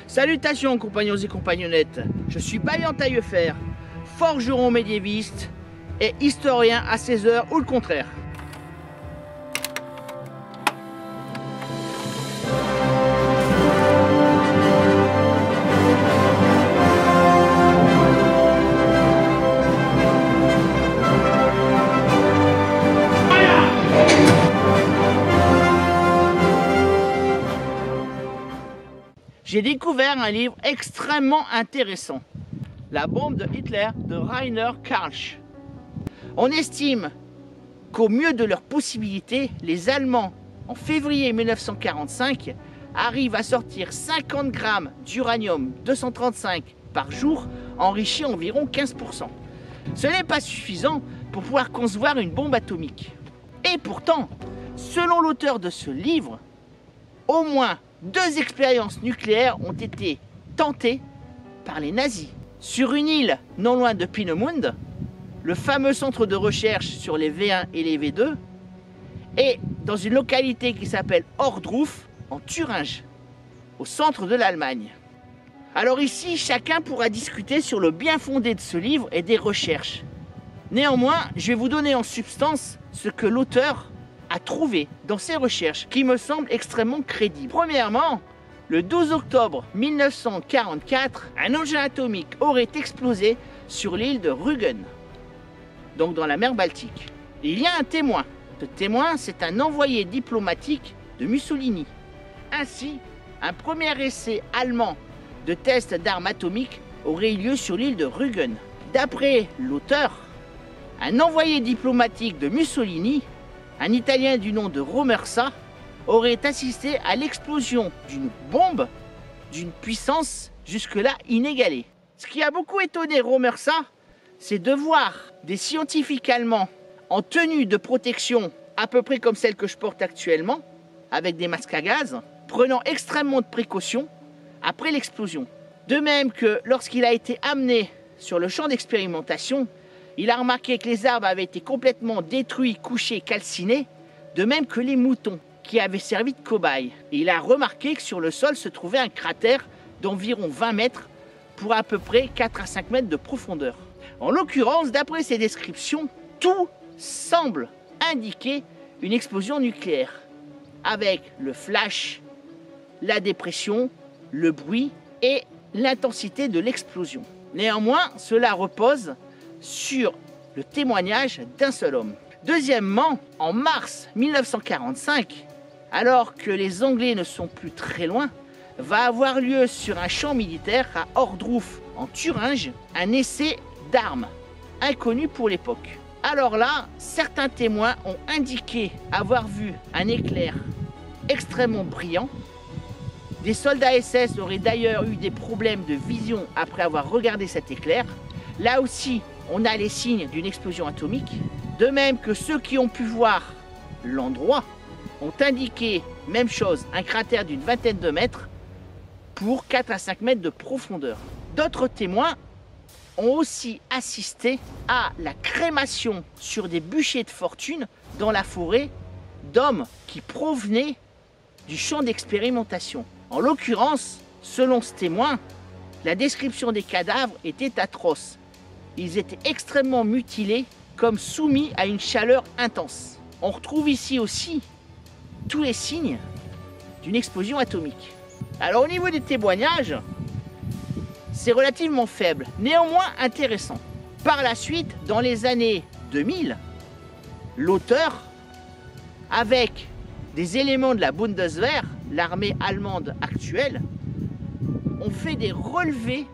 Salutations compagnons et compagnonnettes, je suis Baillant Taillefer, forgeron médiéviste et historien à 16 heures ou le contraire. J'ai découvert un livre extrêmement intéressant, La bombe de Hitler de Rainer Karlsch. On estime qu'au mieux de leurs possibilités, les Allemands, en février 1945, arrivent à sortir 50 grammes d'uranium-235 par jour, enrichi environ 15%. Ce n'est pas suffisant pour pouvoir concevoir une bombe atomique. Et pourtant, selon l'auteur de ce livre, au moins 2 expériences nucléaires ont été tentées par les nazis. Sur une île non loin de Peenemünde, le fameux centre de recherche sur les V1 et les V2, et dans une localité qui s'appelle Ohrdruf, en Thuringe, au centre de l'Allemagne. Alors ici, chacun pourra discuter sur le bien fondé de ce livre et des recherches. Néanmoins, je vais vous donner en substance ce que l'auteur a trouvé dans ses recherches qui me semblent extrêmement crédibles. Premièrement, le 12 octobre 1944, un engin atomique aurait explosé sur l'île de Rügen, donc dans la mer Baltique. Il y a un témoin. Ce témoin, c'est un envoyé diplomatique de Mussolini. Ainsi, un premier essai allemand de test d'armes atomiques aurait eu lieu sur l'île de Rügen. D'après l'auteur, un envoyé diplomatique de Mussolini, un Italien du nom de Romersa, aurait assisté à l'explosion d'une bombe d'une puissance jusque-là inégalée. Ce qui a beaucoup étonné Romersa, c'est de voir des scientifiques allemands en tenue de protection à peu près comme celle que je porte actuellement, avec des masques à gaz, prenant extrêmement de précautions après l'explosion. De même que lorsqu'il a été amené sur le champ d'expérimentation, il a remarqué que les arbres avaient été complètement détruits, couchés, calcinés, de même que les moutons qui avaient servi de cobayes. Et il a remarqué que sur le sol se trouvait un cratère d'environ 20 mètres pour à peu près 4 à 5 mètres de profondeur. En l'occurrence, d'après ces descriptions, tout semble indiquer une explosion nucléaire, avec le flash, la dépression, le bruit et l'intensité de l'explosion. Néanmoins, cela repose sur le témoignage d'un seul homme. Deuxièmement, en mars 1945, alors que les Anglais ne sont plus très loin, va avoir lieu sur un champ militaire à Ohrdruf, en Thuringe, un essai d'armes inconnu pour l'époque. Alors là, certains témoins ont indiqué avoir vu un éclair extrêmement brillant. Des soldats SS auraient d'ailleurs eu des problèmes de vision après avoir regardé cet éclair. Là aussi, on a les signes d'une explosion atomique. De même que ceux qui ont pu voir l'endroit ont indiqué, même chose, un cratère d'une vingtaine de mètres pour 4 à 5 mètres de profondeur. D'autres témoins ont aussi assisté à la crémation sur des bûchers de fortune dans la forêt d'hommes qui provenaient du champ d'expérimentation. En l'occurrence, selon ce témoin, la description des cadavres était atroce. Ils étaient extrêmement mutilés, comme soumis à une chaleur intense. On retrouve ici aussi tous les signes d'une explosion atomique. Alors au niveau des témoignages, c'est relativement faible, néanmoins intéressant. Par la suite, dans les années 2000, l'auteur, avec des éléments de la Bundeswehr, l'armée allemande actuelle, ont fait des relevés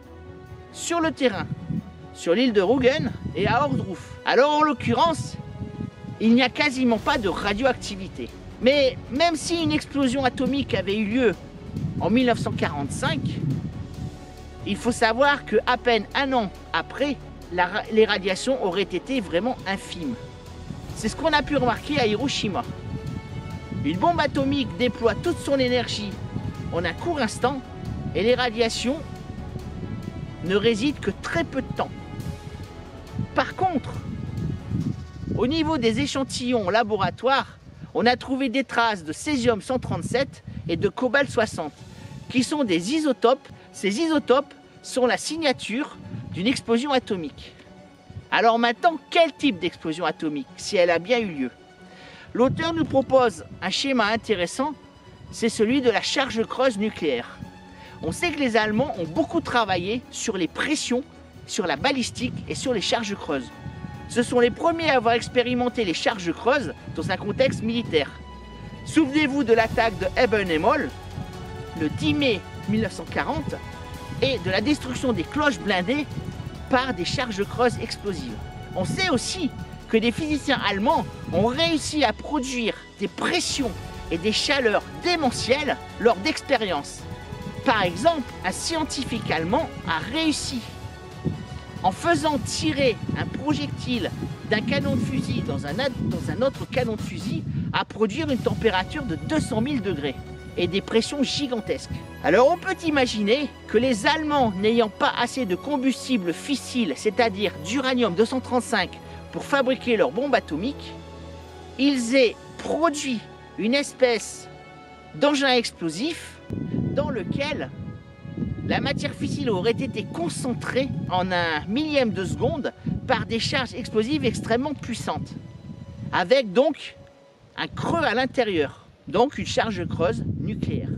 sur le terrain, sur l'île de Rügen et à Ohrdruf. Alors en l'occurrence, il n'y a quasiment pas de radioactivité. Mais même si une explosion atomique avait eu lieu en 1945, il faut savoir qu'à peine un an après, les radiations auraient été vraiment infimes. C'est ce qu'on a pu remarquer à Hiroshima. Une bombe atomique déploie toute son énergie en un court instant et les radiations ne résident que très peu de temps. Par contre, au niveau des échantillons laboratoires, on a trouvé des traces de césium-137 et de cobalt-60. qui sont des isotopes. Ces isotopes sont la signature d'une explosion atomique. Alors maintenant, quel type d'explosion atomique, si elle a bien eu lieu? L'auteur nous propose un schéma intéressant, c'est celui de la charge creuse nucléaire. On sait que les Allemands ont beaucoup travaillé sur les pressions, sur la balistique et sur les charges creuses. Ce sont les premiers à avoir expérimenté les charges creuses dans un contexte militaire. Souvenez-vous de l'attaque de Eben-Emmel, le 10 mai 1940, et de la destruction des cloches blindées par des charges creuses explosives. On sait aussi que des physiciens allemands ont réussi à produire des pressions et des chaleurs démentielles lors d'expériences. Par exemple, un scientifique allemand a réussi, en faisant tirer un projectile d'un canon de fusil dans un autre canon de fusil, à produire une température de 200 000 degrés et des pressions gigantesques. Alors on peut imaginer que les Allemands, n'ayant pas assez de combustible fissile, c'est-à-dire d'uranium-235, pour fabriquer leur bombe atomique, ils aient produit une espèce d'engin explosif dans lequel la matière fissile aurait été concentrée en un millième de seconde par des charges explosives extrêmement puissantes, avec donc un creux à l'intérieur, donc une charge creuse nucléaire.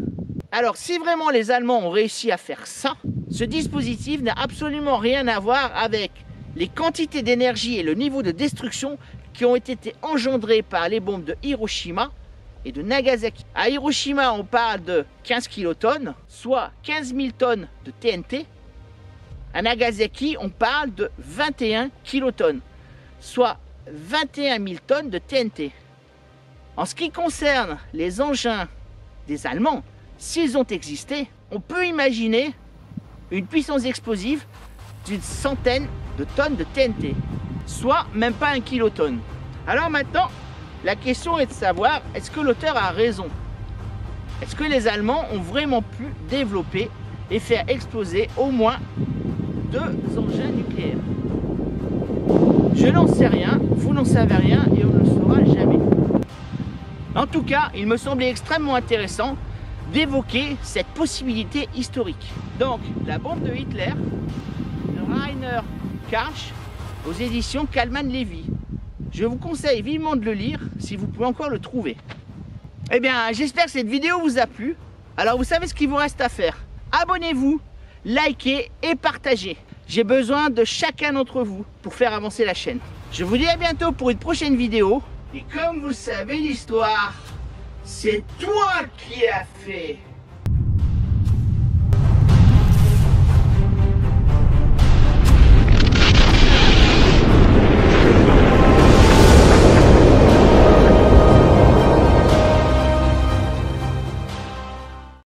Alors si vraiment les Allemands ont réussi à faire ça, ce dispositif n'a absolument rien à voir avec les quantités d'énergie et le niveau de destruction qui ont été engendrés par les bombes de Hiroshima et de Nagasaki. À Hiroshima, on parle de 15 kilotonnes, soit 15 000 tonnes de TNT. À Nagasaki, on parle de 21 kilotonnes, soit 21 000 tonnes de TNT. En ce qui concerne les engins des Allemands, s'ils ont existé, on peut imaginer une puissance explosive d'une centaine de tonnes de TNT, soit même pas 1 kilotonne. Alors maintenant, la question est de savoir, est-ce que l'auteur a raison? Est-ce que les Allemands ont vraiment pu développer et faire exploser au moins 2 engins nucléaires? Je n'en sais rien, vous n'en savez rien et on ne le saura jamais. En tout cas, il me semblait extrêmement intéressant d'évoquer cette possibilité historique. Donc, la bombe de Hitler, de Rainer Karch, aux éditions Kalman-Levy. Je vous conseille vivement de le lire, si vous pouvez encore le trouver. Eh bien, j'espère que cette vidéo vous a plu. Alors, vous savez ce qu'il vous reste à faire. Abonnez-vous, likez et partagez. J'ai besoin de chacun d'entre vous pour faire avancer la chaîne. Je vous dis à bientôt pour une prochaine vidéo. Et comme vous savez l'histoire, c'est toi qui as fait.